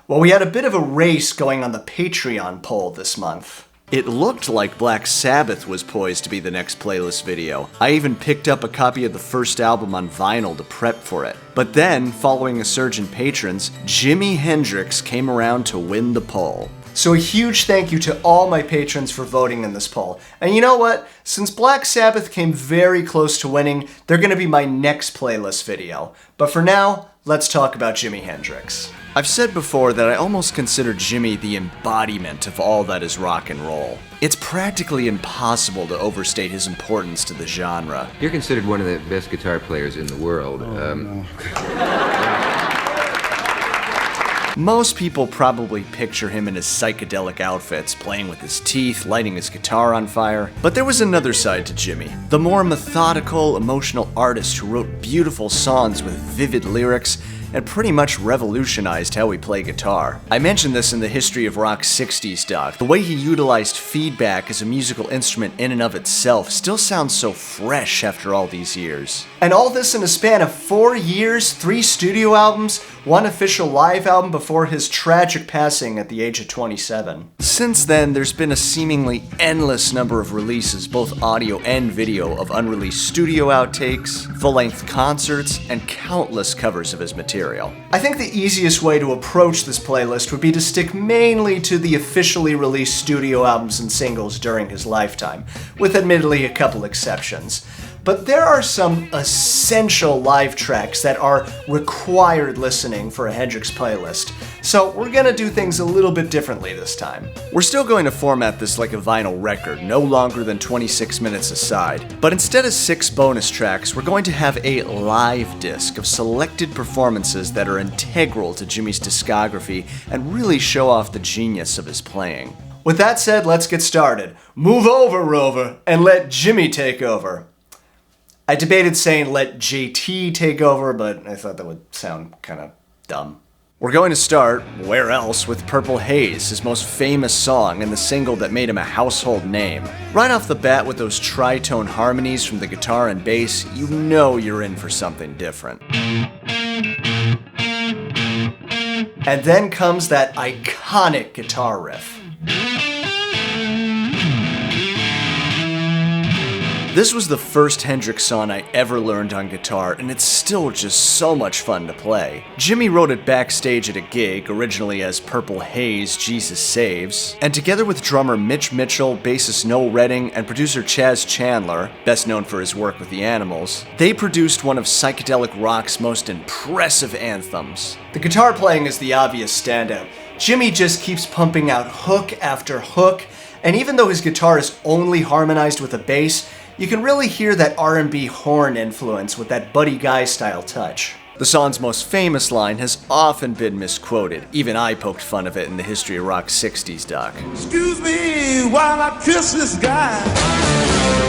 Well, we had a bit of a race going on the Patreon poll this month. It looked like Black Sabbath was poised to be the next playlist video. I even picked up a copy of the first album on vinyl to prep for it. But then, following a surge in patrons, Jimi Hendrix came around to win the poll. So a huge thank you to all my patrons for voting in this poll. And you know what? Since Black Sabbath came very close to winning, they're going to be my next playlist video. But for now, let's talk about Jimi Hendrix. I've said before that I almost consider Jimi the embodiment of all that is rock and roll. It's practically impossible to overstate his importance to the genre. You're considered one of the best guitar players in the world. Most people probably picture him in his psychedelic outfits, playing with his teeth, lighting his guitar on fire. But there was another side to Jimi. The more methodical, emotional artist who wrote beautiful songs with vivid lyrics and pretty much revolutionized how we play guitar. I mentioned this in the History of Rock 60s doc. The way he utilized feedback as a musical instrument in and of itself still sounds so fresh after all these years. And all this in a span of 4 years, 3 studio albums, 1 official live album before his tragic passing at the age of 27. Since then, there's been a seemingly endless number of releases, both audio and video, of unreleased studio outtakes, full-length concerts, and countless covers of his material. I think the easiest way to approach this playlist would be to stick mainly to the officially released studio albums and singles during his lifetime, with admittedly a couple exceptions. But there are some essential live tracks that are required listening for a Hendrix playlist, so we're gonna do things a little bit differently this time. We're still going to format this like a vinyl record, no longer than 26 minutes a side. But instead of 6 bonus tracks, we're going to have a live disc of selected performances that are integral to Jimi's discography and really show off the genius of his playing. With that said, let's get started. Move over, Rover, and let Jimi take over. I debated saying let JT take over, but I thought that would sound kind of dumb. We're going to start, where else, with Purple Haze, his most famous song and the single that made him a household name. Right off the bat with those tritone harmonies from the guitar and bass, you know you're in for something different. And then comes that iconic guitar riff. This was the first Hendrix song I ever learned on guitar, and it's still just so much fun to play. Jimi wrote it backstage at a gig, originally as Purple Haze, Jesus Saves, and together with drummer Mitch Mitchell, bassist Noel Redding, and producer Chaz Chandler, best known for his work with the Animals, they produced one of psychedelic rock's most impressive anthems. The guitar playing is the obvious standout. Jimi just keeps pumping out hook after hook, and even though his guitar is only harmonized with a bass, you can really hear that R&B horn influence with that Buddy Guy style touch. The song's most famous line has often been misquoted. Even I poked fun of it in the History of Rock 60s doc. Excuse me while I kiss this guy.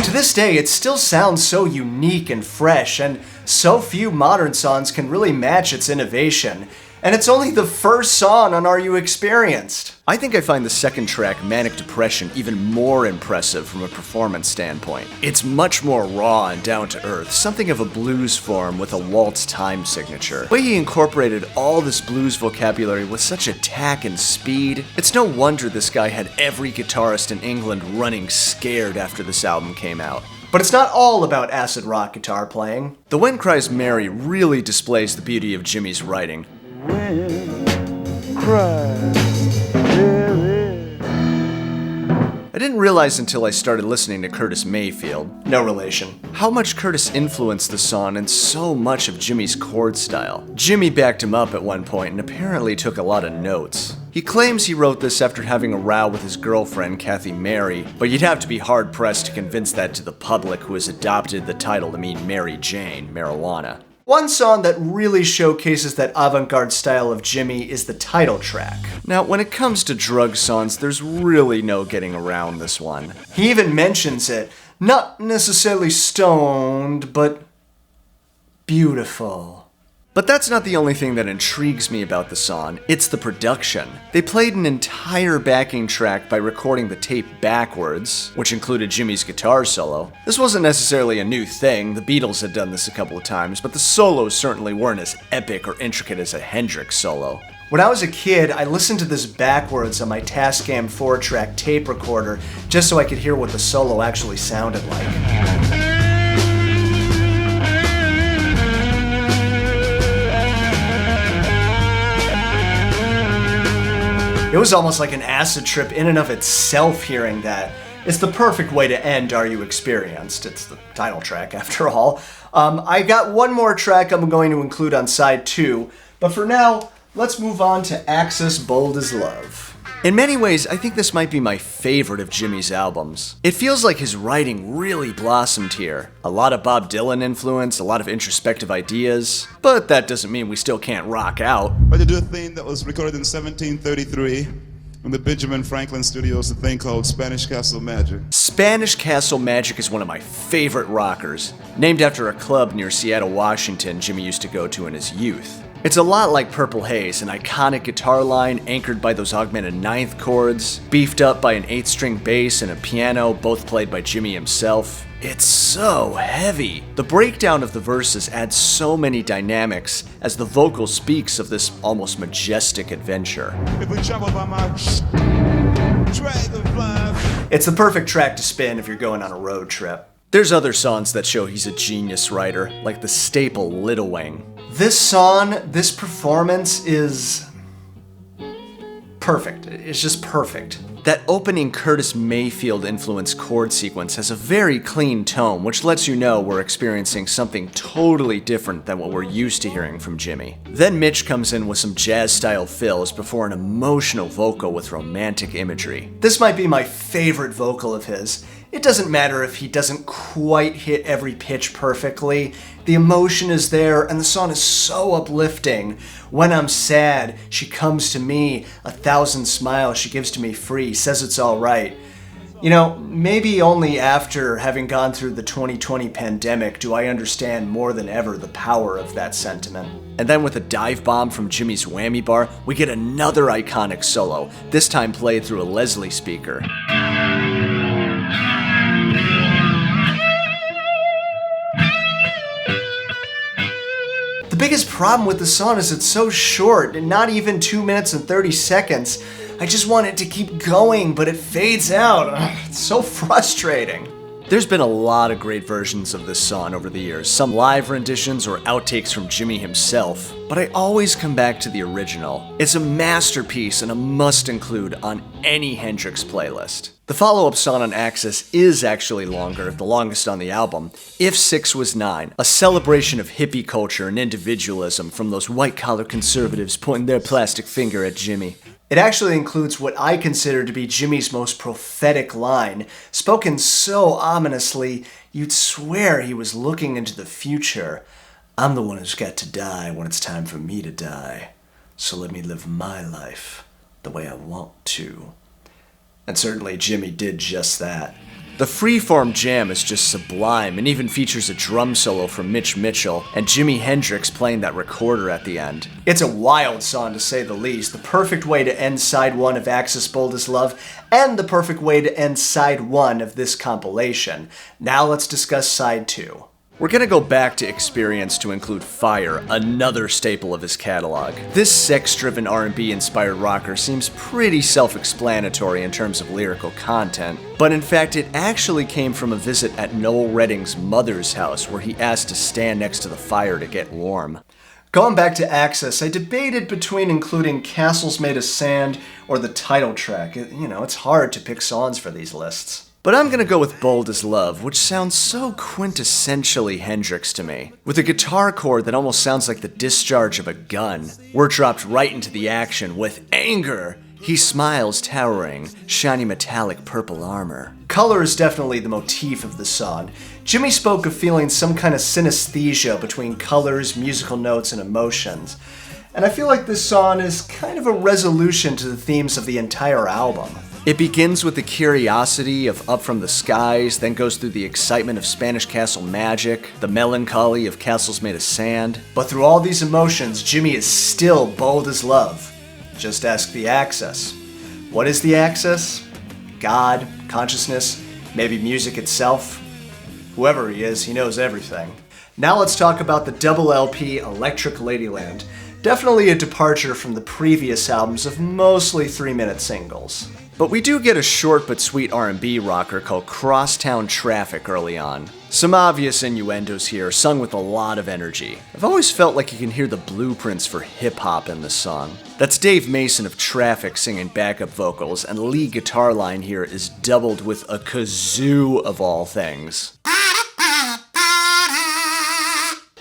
To this day, it still sounds so unique and fresh, and so few modern songs can really match its innovation. And it's only the first song on Are You Experienced? I think I find the second track, Manic Depression, even more impressive from a performance standpoint. It's much more raw and down to earth, something of a blues form with a waltz time signature. The way he incorporated all this blues vocabulary with such attack and speed, it's no wonder this guy had every guitarist in England running scared after this album came out. But it's not all about acid rock guitar playing. The Wind Cries Mary really displays the beauty of Jimi's writing. I didn't realize until I started listening to Curtis Mayfield, no relation, how much Curtis influenced the song and so much of Jimi's chord style. Jimi backed him up at one point and apparently took a lot of notes. He claims he wrote this after having a row with his girlfriend, Kathy Mary, but you'd have to be hard-pressed to convince that to the public who has adopted the title to mean Mary Jane, marijuana. One song that really showcases that avant-garde style of Jimi is the title track. Now, when it comes to drug songs, there's really no getting around this one. He even mentions it, not necessarily stoned, but beautiful. But that's not the only thing that intrigues me about the song, it's the production. They played an entire backing track by recording the tape backwards, which included Jimi's guitar solo. This wasn't necessarily a new thing, the Beatles had done this a couple of times, but the solos certainly weren't as epic or intricate as a Hendrix solo. When I was a kid, I listened to this backwards on my Tascam 4-track tape recorder just so I could hear what the solo actually sounded like. It was almost like an acid trip in and of itself hearing that. It's the perfect way to end Are You Experienced? It's the title track after all. I got one more track I'm going to include on side 2, but for now, let's move on to Axis Bold as Love. In many ways, I think this might be my favorite of Jimmy's albums. It feels like his writing really blossomed here. A lot of Bob Dylan influence, a lot of introspective ideas, but that doesn't mean we still can't rock out. But to do a thing that was recorded in 1733 in the Benjamin Franklin Studios, a thing called Spanish Castle Magic. Spanish Castle Magic is one of my favorite rockers, named after a club near Seattle, Washington Jimmy used to go to in his youth. It's a lot like Purple Haze, an iconic guitar line anchored by those augmented ninth chords, beefed up by an 8-string bass and a piano, both played by Jimmy himself. It's so heavy. The breakdown of the verses adds so many dynamics as the vocal speaks of this almost majestic adventure. If we travel by my dragonfly. It's the perfect track to spin if you're going on a road trip. There's other songs that show he's a genius writer, like the staple Little Wing. This song, this performance is perfect. It's just perfect. That opening Curtis Mayfield-influenced chord sequence has a very clean tone, which lets you know we're experiencing something totally different than what we're used to hearing from Jimmy. Then Mitch comes in with some jazz-style fills before an emotional vocal with romantic imagery. This might be my favorite vocal of his. It doesn't matter if he doesn't quite hit every pitch perfectly. The emotion is there, and the song is so uplifting. When I'm sad, she comes to me, 1,000 smiles she gives to me free, says it's all right. You know, maybe only after having gone through the 2020 pandemic do I understand more than ever the power of that sentiment. And then with a dive bomb from Jimmy's whammy bar, we get another iconic solo, this time played through a Leslie speaker. The biggest problem with the song is it's so short, not even 2 minutes and 30 seconds. I just want it to keep going, but it fades out. Ugh, it's so frustrating. There's been a lot of great versions of this song over the years, some live renditions or outtakes from Jimmy himself, but I always come back to the original. It's a masterpiece and a must include on any Hendrix playlist. The follow-up song on Axis is actually longer, the longest on the album, If 6 Was 9, a celebration of hippie culture and individualism from those white-collar conservatives pointing their plastic finger at Jimmy. It actually includes what I consider to be Jimmy's most prophetic line, spoken so ominously you'd swear he was looking into the future. I'm the one who's got to die when it's time for me to die, so let me live my life the way I want to. And certainly Jimmy did just that. The freeform jam is just sublime and even features a drum solo from Mitch Mitchell and Jimi Hendrix playing that recorder at the end. It's a wild song to say the least, the perfect way to end side 1 of Axis Bold as Love, and the perfect way to end side 1 of this compilation. Now let's discuss side 2. We're gonna go back to Experience to include Fire, another staple of his catalog. This sex-driven R&B inspired rocker seems pretty self-explanatory in terms of lyrical content, but in fact it actually came from a visit at Noel Redding's mother's house where he asked to stand next to the fire to get warm. Going back to Axis, I debated between including Castles Made of Sand or the title track. It's hard to pick songs for these lists. But I'm gonna go with Bold as Love, which sounds so quintessentially Hendrix to me. With a guitar chord that almost sounds like the discharge of a gun. We're dropped right into the action with anger. He smiles towering, shiny metallic purple armor. Color is definitely the motif of the song. Jimmy spoke of feeling some kind of synesthesia between colors, musical notes, and emotions. And I feel like this song is kind of a resolution to the themes of the entire album. It begins with the curiosity of Up From the Skies, then goes through the excitement of Spanish Castle Magic, the melancholy of Castles Made of Sand. But through all these emotions, Jimmy is still bold as love. Just ask the Axis. What is the Axis? God, consciousness, maybe music itself? Whoever he is, he knows everything. Now let's talk about the double LP Electric Ladyland. Definitely a departure from the previous albums of mostly 3-minute singles. But we do get a short but sweet R&B rocker called Crosstown Traffic early on. Some obvious innuendos here, sung with a lot of energy. I've always felt like you can hear the blueprints for hip-hop in this song. That's Dave Mason of Traffic singing backup vocals, and the lead guitar line here is doubled with a kazoo of all things.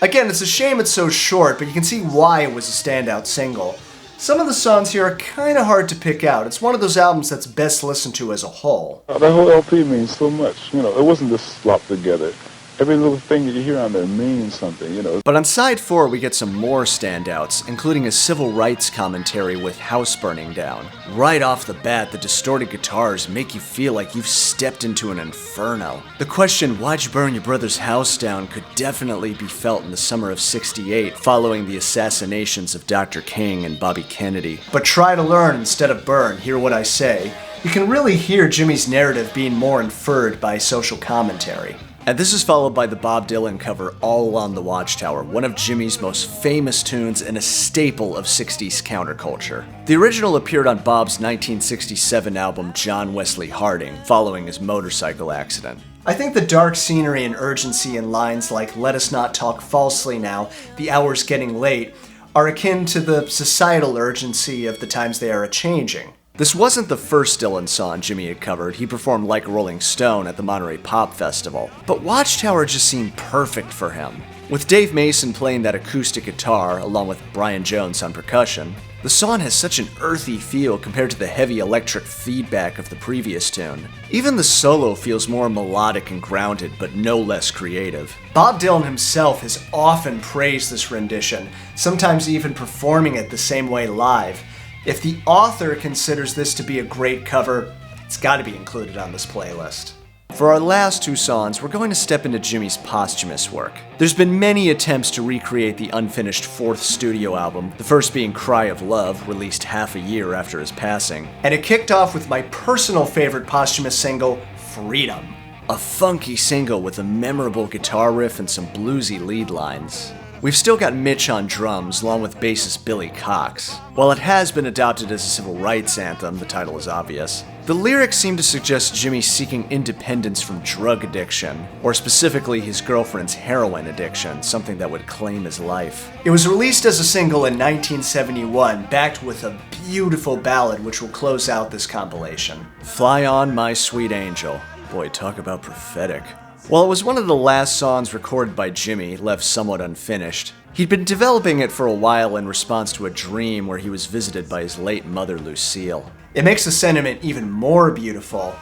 Again, it's a shame it's so short, but you can see why it was a standout single. Some of the songs here are kinda hard to pick out. It's one of those albums that's best listened to as a whole. That whole LP means so much. It wasn't just slopped together. Every little thing that you hear on there means something. But on side 4, we get some more standouts, including a civil rights commentary with House Burning Down. Right off the bat, the distorted guitars make you feel like you've stepped into an inferno. The question, why'd you burn your brother's house down, could definitely be felt in the summer of '68, following the assassinations of Dr. King and Bobby Kennedy. But try to learn instead of burn, hear what I say. You can really hear Jimmy's narrative being more inferred by social commentary. And this is followed by the Bob Dylan cover All Along the Watchtower, one of Jimmy's most famous tunes and a staple of 60s counterculture. The original appeared on Bob's 1967 album John Wesley Harding, following his motorcycle accident. I think the dark scenery and urgency in lines like "Let us not talk falsely now, the hour's getting late," are akin to the societal urgency of the times they are a-changing. This wasn't the first Dylan song Jimmy had covered. He performed Like a Rolling Stone at the Monterey Pop Festival. But Watchtower just seemed perfect for him. With Dave Mason playing that acoustic guitar, along with Brian Jones on percussion, the song has such an earthy feel compared to the heavy electric feedback of the previous tune. Even the solo feels more melodic and grounded, but no less creative. Bob Dylan himself has often praised this rendition, sometimes even performing it the same way live. If the author considers this to be a great cover, it's gotta be included on this playlist. For our last 2 songs, we're going to step into Jimmy's posthumous work. There's been many attempts to recreate the unfinished 4th studio album, the first being Cry of Love, released half a year after his passing. And it kicked off with my personal favorite posthumous single, Freedom. A funky single with a memorable guitar riff and some bluesy lead lines. We've still got Mitch on drums, along with bassist Billy Cox. While it has been adopted as a civil rights anthem, the title is obvious, the lyrics seem to suggest Jimmy seeking independence from drug addiction, or specifically his girlfriend's heroin addiction, something that would claim his life. It was released as a single in 1971, backed with a beautiful ballad which will close out this compilation. Fly On My Sweet Angel. Boy, talk about prophetic. While it was one of the last songs recorded by Jimmy, left somewhat unfinished, he'd been developing it for a while in response to a dream where he was visited by his late mother, Lucille. It makes the sentiment even more beautiful,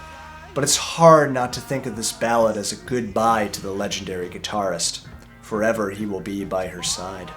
but it's hard not to think of this ballad as a goodbye to the legendary guitarist. Forever he will be by her side.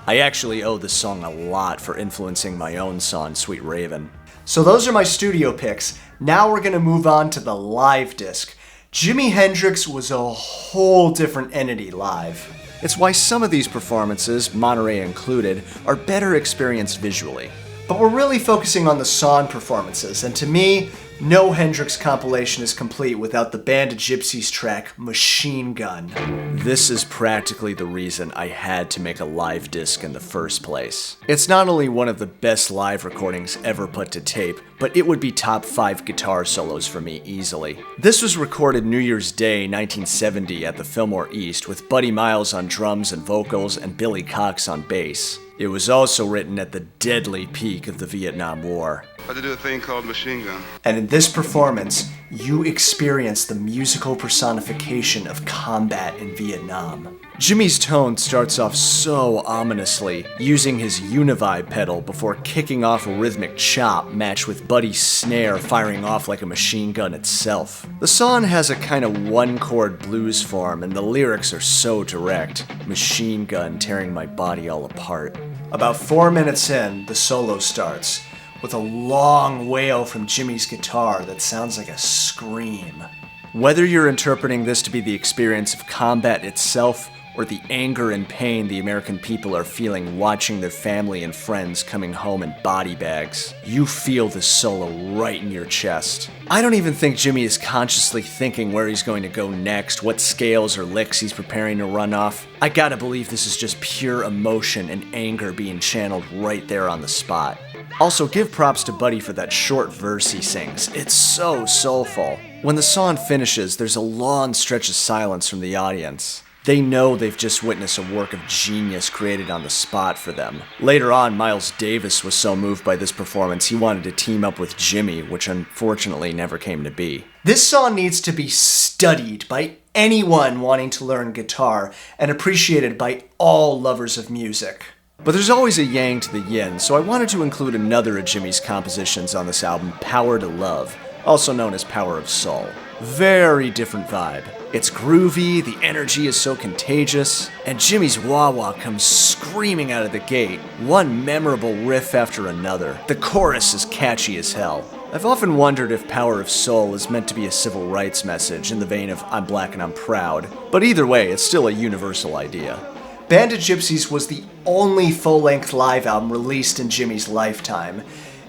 I actually owe this song a lot for influencing my own song, Sweet Raven. So those are my studio picks. Now we're gonna move on to the live disc. Jimi Hendrix was a whole different entity live. It's why some of these performances, Monterey included, are better experienced visually. But we're really focusing on the song performances, and to me, no Hendrix compilation is complete without the Band of Gypsies track, Machine Gun. This is practically the reason I had to make a live disc in the first place. It's not only one of the best live recordings ever put to tape, but it would be top 5 guitar solos for me easily. This was recorded New Year's Day 1970 at the Fillmore East with Buddy Miles on drums and vocals and Billy Cox on bass. It was also written at the deadly peak of the Vietnam War. I had to do a thing called Machine Gun. And in this performance, you experience the musical personification of combat in Vietnam. Jimmy's tone starts off so ominously, using his Univibe pedal before kicking off a rhythmic chop matched with Buddy's snare firing off like a machine gun itself. The song has a kind of one-chord blues form, and the lyrics are so direct. Machine gun tearing my body all apart. About 4 minutes in, the solo starts, with a long wail from Jimmy's guitar that sounds like a scream. Whether you're interpreting this to be the experience of combat itself, or the anger and pain the American people are feeling watching their family and friends coming home in body bags. You feel this solo right in your chest. I don't even think Jimi is consciously thinking where he's going to go next, what scales or licks he's preparing to run off. I gotta believe this is just pure emotion and anger being channeled right there on the spot. Also, give props to Buddy for that short verse he sings. It's so soulful. When the song finishes, there's a long stretch of silence from the audience. They know they've just witnessed a work of genius created on the spot for them. Later on, Miles Davis was so moved by this performance he wanted to team up with Jimi, which unfortunately never came to be. This song needs to be studied by anyone wanting to learn guitar and appreciated by all lovers of music. But there's always a yang to the yin, so I wanted to include another of Jimi's compositions on this album, Power to Love, also known as Power of Soul. Very different vibe. It's groovy, the energy is so contagious, and Jimi's wah-wah comes screaming out of the gate, one memorable riff after another. The chorus is catchy as hell. I've often wondered if Power of Soul is meant to be a civil rights message in the vein of I'm black and I'm proud, but either way, it's still a universal idea. Band of Gypsys was the only full-length live album released in Jimi's lifetime.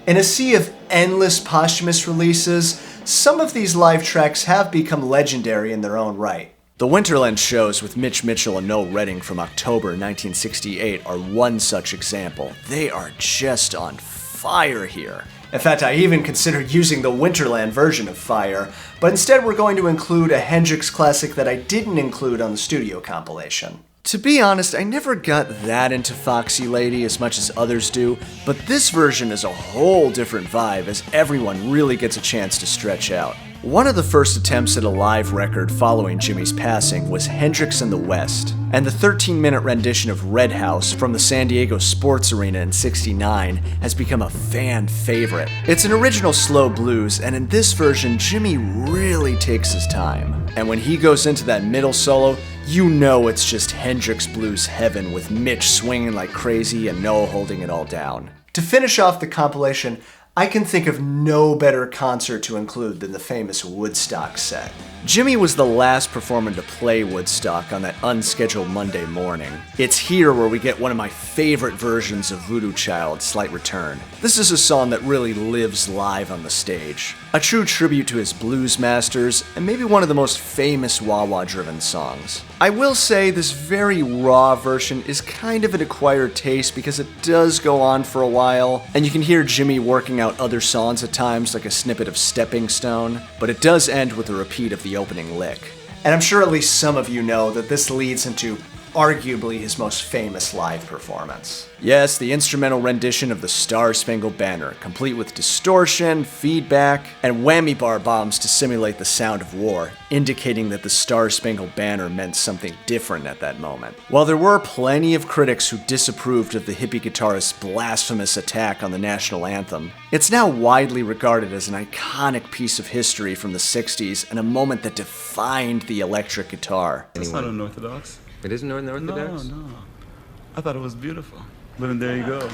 In a sea of endless posthumous releases, some of these live tracks have become legendary in their own right. The Winterland shows with Mitch Mitchell and Noel Redding from October 1968 are one such example. They are just on fire here. In fact, I even considered using the Winterland version of Fire, but instead we're going to include a Hendrix classic that I didn't include on the studio compilation. To be honest, I never got that into Foxy Lady as much as others do, but this version is a whole different vibe as everyone really gets a chance to stretch out. One of the first attempts at a live record following Jimi's passing was Hendrix in the West, and the 13-minute rendition of Red House from the San Diego Sports Arena in '69 has become a fan favorite. It's an original slow blues, and in this version, Jimi really takes his time. And when he goes into that middle solo, you know it's just Hendrix blues heaven with Mitch swinging like crazy and Noel holding it all down. To finish off the compilation, I can think of no better concert to include than the famous Woodstock set. Jimi was the last performer to play Woodstock on that unscheduled Monday morning. It's here where we get one of my favorite versions of Voodoo Child, Slight Return. This is a song that really lives live on the stage. A true tribute to his blues masters, and maybe one of the most famous wah-wah-driven songs. I will say this very raw version is kind of an acquired taste because it does go on for a while, and you can hear Jimi working out other songs at times, like a snippet of Stepping Stone, but it does end with a repeat of the opening lick. And I'm sure at least some of you know that this leads into arguably his most famous live performance. Yes, the instrumental rendition of the Star-Spangled Banner, complete with distortion, feedback, and whammy bar bombs to simulate the sound of war, indicating that the Star-Spangled Banner meant something different at that moment. While there were plenty of critics who disapproved of the hippie guitarist's blasphemous attack on the national anthem, it's now widely regarded as an iconic piece of history from the 60s and a moment that defined the electric guitar. It's not unorthodox. It isn't unorthodox? No. I thought it was beautiful. But there you go.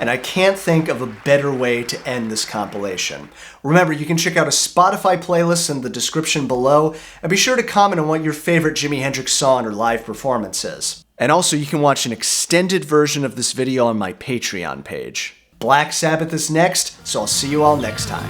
And I can't think of a better way to end this compilation. Remember, you can check out a Spotify playlist in the description below, and be sure to comment on what your favorite Jimi Hendrix song or live performance is. And also, you can watch an extended version of this video on my Patreon page. Black Sabbath is next, so I'll see you all next time.